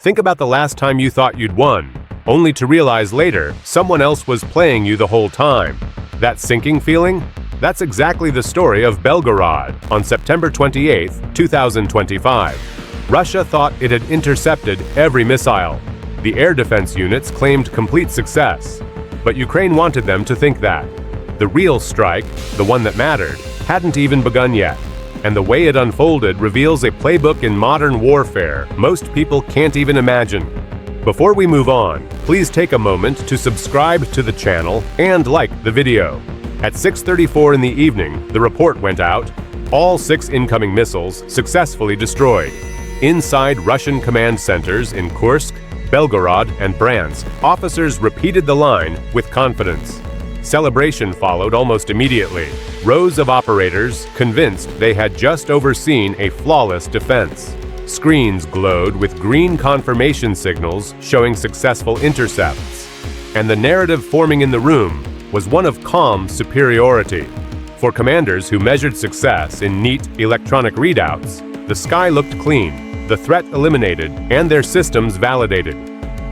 Think about the last time you thought you'd won, only to realize later someone else was playing you the whole time. That sinking feeling? That's exactly the story of Belgorod on September 28, 2025. Russia thought it had intercepted every missile. The air defense units claimed complete success, but Ukraine wanted them to think that. The real strike, the one that mattered, hadn't even begun yet, and the way it unfolded reveals a playbook in modern warfare most people can't even imagine. Before we move on, please take a moment to subscribe to the channel and like the video. At 6:34 in the evening, the report went out. All 6 incoming missiles successfully destroyed. Inside Russian command centers in Kursk, Belgorod, and Bryansk, officers repeated the line with confidence. Celebration followed almost immediately. Rows of operators convinced they had just overseen a flawless defense. Screens glowed with green confirmation signals showing successful intercepts. And the narrative forming in the room was one of calm superiority. For commanders who measured success in neat electronic readouts, the sky looked clean, the threat eliminated, and their systems validated.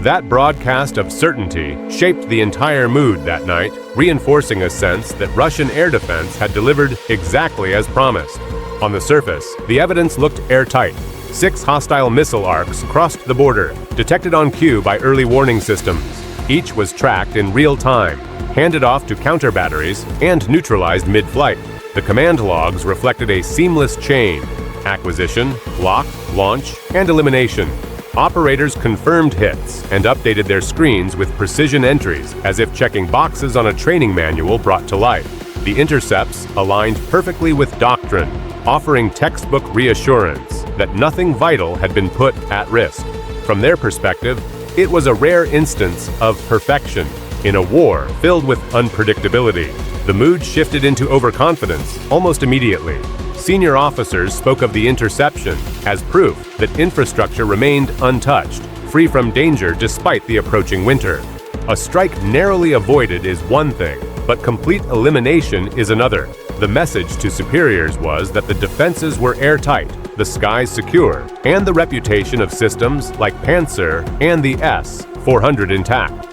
That broadcast of certainty shaped the entire mood that night, reinforcing a sense that Russian air defense had delivered exactly as promised. On the surface, the evidence looked airtight. 6 hostile missile arcs crossed the border, detected on cue by early warning systems. Each was tracked in real time, handed off to counter batteries, and neutralized mid-flight. The command logs reflected a seamless chain: acquisition, lock, launch, and elimination. Operators confirmed hits and updated their screens with precision entries, as if checking boxes on a training manual brought to life. The intercepts aligned perfectly with doctrine, offering textbook reassurance that nothing vital had been put at risk. From their perspective, it was a rare instance of perfection in a war filled with unpredictability. The mood shifted into overconfidence almost immediately. Senior officers spoke of the interception as proof that infrastructure remained untouched, free from danger despite the approaching winter. A strike narrowly avoided is one thing, but complete elimination is another. The message to superiors was that the defenses were airtight, the skies secure, and the reputation of systems like Panzer and the S-400 intact.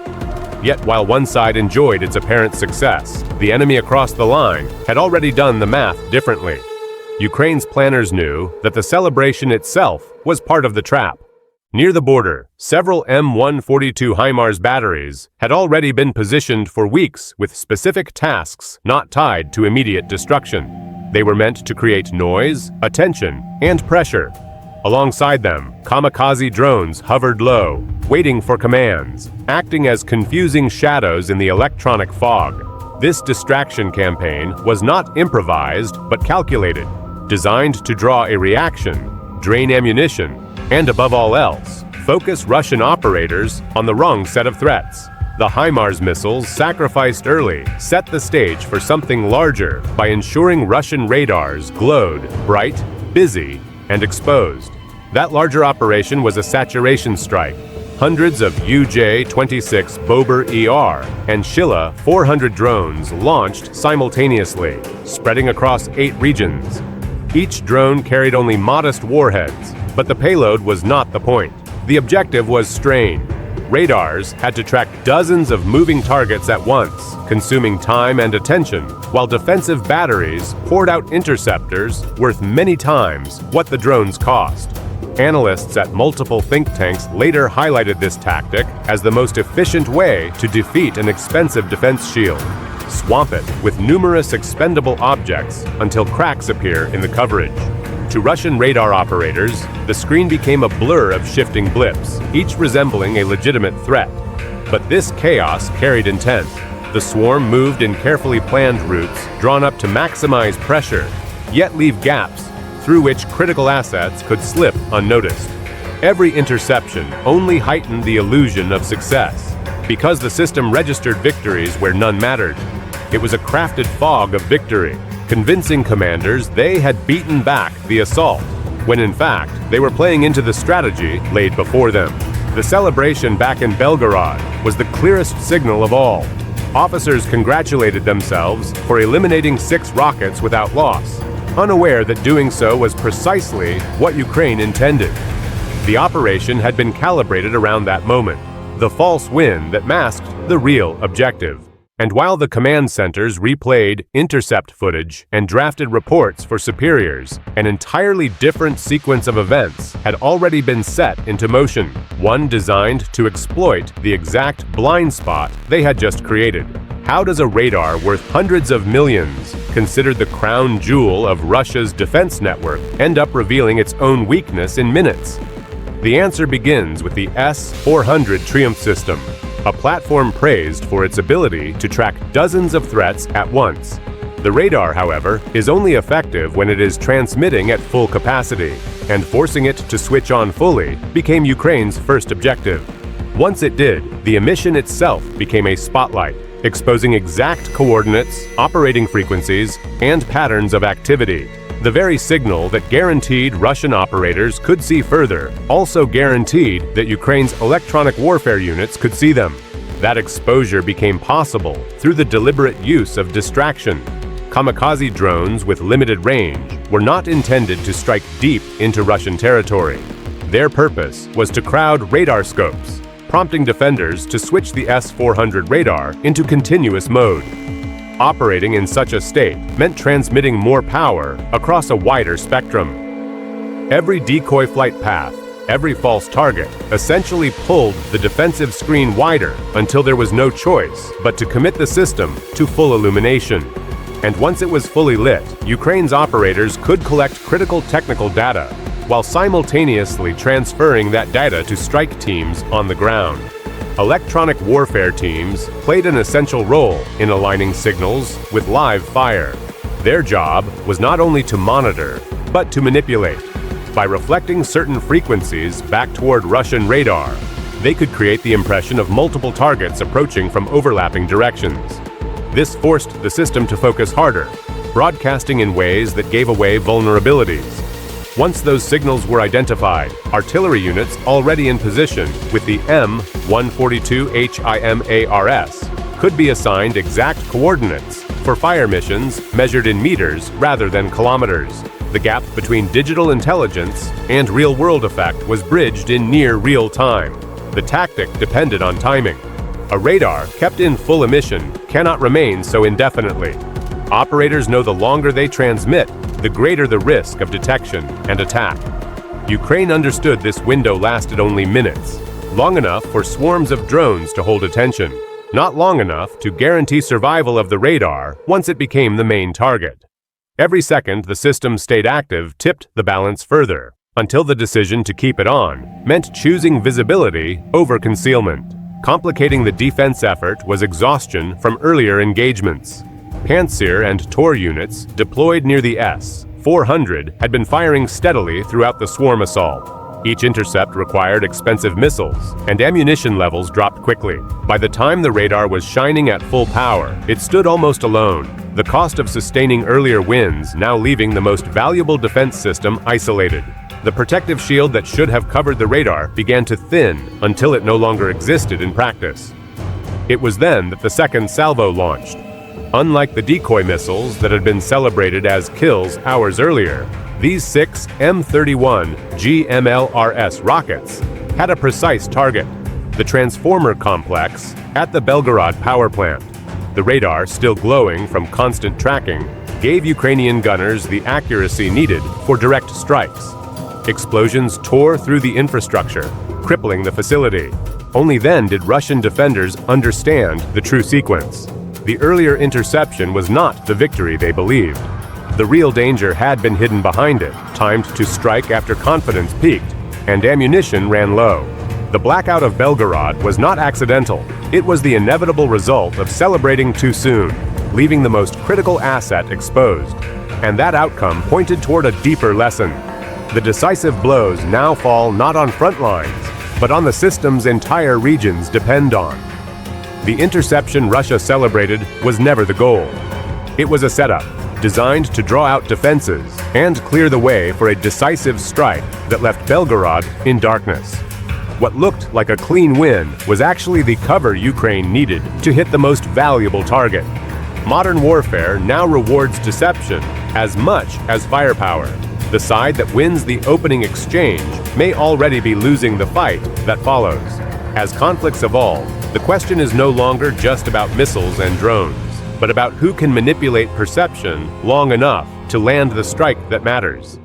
Yet while one side enjoyed its apparent success, the enemy across the line had already done the math differently. Ukraine's planners knew that the celebration itself was part of the trap. Near the border, several M142 HIMARS batteries had already been positioned for weeks with specific tasks not tied to immediate destruction. They were meant to create noise, attention, and pressure. Alongside them, kamikaze drones hovered low, waiting for commands, acting as confusing shadows in the electronic fog. This distraction campaign was not improvised but calculated, designed to draw a reaction, drain ammunition, and above all else, focus Russian operators on the wrong set of threats. The HIMARS missiles sacrificed early set the stage for something larger by ensuring Russian radars glowed bright, busy, and exposed. That larger operation was a saturation strike. Hundreds of UJ-26 Bober ER and Shilla 400 drones launched simultaneously, spreading across 8 regions. Each drone carried only modest warheads, but the payload was not the point. The objective was strain. Radars had to track dozens of moving targets at once, consuming time and attention, while defensive batteries poured out interceptors worth many times what the drones cost. Analysts at multiple think tanks later highlighted this tactic as the most efficient way to defeat an expensive defense shield. Swamp it with numerous expendable objects until cracks appear in the coverage. To Russian radar operators, the screen became a blur of shifting blips, each resembling a legitimate threat. But this chaos carried intent. The swarm moved in carefully planned routes drawn up to maximize pressure, yet leave gaps through which critical assets could slip unnoticed. Every interception only heightened the illusion of success, because the system registered victories where none mattered. It was a crafted fog of victory, convincing commanders they had beaten back the assault, when in fact they were playing into the strategy laid before them. The celebration back in Belgorod was the clearest signal of all. Officers congratulated themselves for eliminating 6 rockets without loss, unaware that doing so was precisely what Ukraine intended. The operation had been calibrated around that moment, the false win that masked the real objective. And while the command centers replayed intercept footage and drafted reports for superiors, an entirely different sequence of events had already been set into motion, one designed to exploit the exact blind spot they had just created. How does a radar worth hundreds of millions, considered the crown jewel of Russia's defense network, end up revealing its own weakness in minutes? The answer begins with the S-400 Triumph system, a platform praised for its ability to track dozens of threats at once. The radar, however, is only effective when it is transmitting at full capacity, and forcing it to switch on fully became Ukraine's first objective. Once it did, the emission itself became a spotlight, exposing exact coordinates, operating frequencies, and patterns of activity. The very signal that guaranteed Russian operators could see further also guaranteed that Ukraine's electronic warfare units could see them. That exposure became possible through the deliberate use of distraction. Kamikaze drones with limited range were not intended to strike deep into Russian territory. Their purpose was to crowd radar scopes, prompting defenders to switch the S-400 radar into continuous mode. Operating in such a state meant transmitting more power across a wider spectrum. Every decoy flight path, every false target, essentially pulled the defensive screen wider until there was no choice but to commit the system to full illumination. And once it was fully lit, Ukraine's operators could collect critical technical data, while simultaneously transferring that data to strike teams on the ground. Electronic warfare teams played an essential role in aligning signals with live fire. Their job was not only to monitor, but to manipulate. By reflecting certain frequencies back toward Russian radar, they could create the impression of multiple targets approaching from overlapping directions. This forced the system to focus harder, broadcasting in ways that gave away vulnerabilities. Once those signals were identified, artillery units already in position with the M142 HIMARS could be assigned exact coordinates for fire missions measured in meters rather than kilometers. The gap between digital intelligence and real-world effect was bridged in near real time. The tactic depended on timing. A radar kept in full emission cannot remain so indefinitely. Operators know the longer they transmit, the greater the risk of detection and attack. Ukraine understood this window lasted only minutes, long enough for swarms of drones to hold attention, not long enough to guarantee survival of the radar once it became the main target. Every second the system stayed active tipped the balance further, until the decision to keep it on meant choosing visibility over concealment. Complicating the defense effort was exhaustion from earlier engagements. Pantsir and Tor units deployed near the S-400 had been firing steadily throughout the swarm assault. Each intercept required expensive missiles, and ammunition levels dropped quickly. By the time the radar was shining at full power, it stood almost alone, the cost of sustaining earlier wins now leaving the most valuable defense system isolated. The protective shield that should have covered the radar began to thin until it no longer existed in practice. It was then that the second salvo launched. Unlike the decoy missiles that had been celebrated as kills hours earlier, these 6 M31 GMLRS rockets had a precise target, the transformer complex at the Belgorod power plant. The radar, still glowing from constant tracking, gave Ukrainian gunners the accuracy needed for direct strikes. Explosions tore through the infrastructure, crippling the facility. Only then did Russian defenders understand the true sequence. The earlier interception was not the victory they believed. The real danger had been hidden behind it, timed to strike after confidence peaked, and ammunition ran low. The blackout of Belgorod was not accidental. It was the inevitable result of celebrating too soon, leaving the most critical asset exposed. And that outcome pointed toward a deeper lesson. The decisive blows now fall not on front lines, but on the system's entire regions depend on. The interception Russia celebrated was never the goal. It was a setup, designed to draw out defenses and clear the way for a decisive strike that left Belgorod in darkness. What looked like a clean win was actually the cover Ukraine needed to hit the most valuable target. Modern warfare now rewards deception as much as firepower. The side that wins the opening exchange may already be losing the fight that follows. As conflicts evolve, the question is no longer just about missiles and drones, but about who can manipulate perception long enough to land the strike that matters.